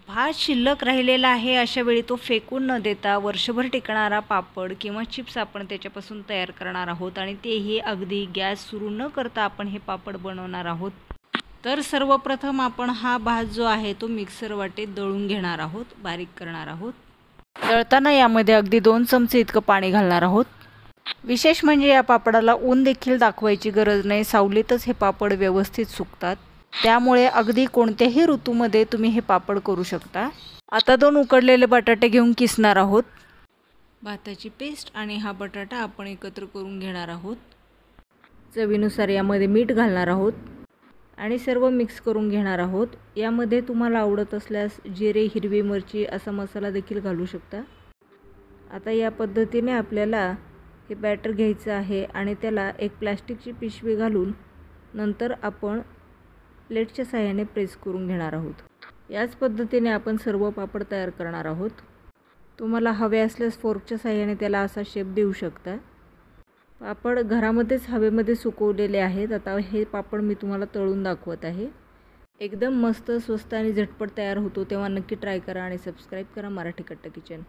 भात शिल्लक राहिलेला आहे अशा वेळी तो फेकून न देता वर्षभर टिकणारा पापड किंवा चिप्स आपण त्याच्यापासून तयार करणार आहोत आणि तेही अगदी गॅस सुरू न करता आपण हे पापड बनवणार आहोत। तर सर्वप्रथम आपण हा भात जो आहे तो मिक्सर वाटेत दळून घेणार आहोत, बारीक करणार आहोत। दळताना यामध्ये अगदी 2 चमचे इतकं पाणी घालणार आहोत। विशेष म्हणजे या पापडाला ऊन देखील दाखवायची गरज नाही, सावलीतच हे पापड व्यवस्थित सुकतात। त्यामुळे अगदी कोणत्याही ऋतूमध्ये तुम्ही हे पापड करू शकता। आता 2 उकडलेले बटाटे घेऊन किसणार आहोत। भाताची पेस्ट आणि हा बटाटा आपण एकत्र करून घेणार आहोत। चवीनुसार यामध्ये मीठ घालणार आहोत आणि सर्व मिक्स करून घेणार आहोत। यामध्ये तुम्हाला आवडत असल्यास जिरे, हिरवी मिरची असा मसाला देखील घालू शकता। आता या पद्धतीने आपल्याला हे बॅटर घ्यायचं आहे आणि त्याला एक प्लास्टिकची पिशवी घालून नंतर आपण प्लेटच्या साहाय्याने प्रेस करून घेणार आहोत। याच पद्धतीने आपण सर्व पापड तयार करणार आहोत। तुम्हाला हवे असल्यास फोर्कच्या साहाय्याने त्याला असा शेप देऊ शकता। पापड घरामध्येच हवेमध्ये सुकवलेले आहेत। आता हे पापड मी तुम्हाला तळून दाखवत आहे। एकदम मस्त, स्वस्त आणि झटपट तयार होतो, तेव्हा नक्की ट्राय करा आणि सबस्क्राईब करा मराठी कट्टा किचन।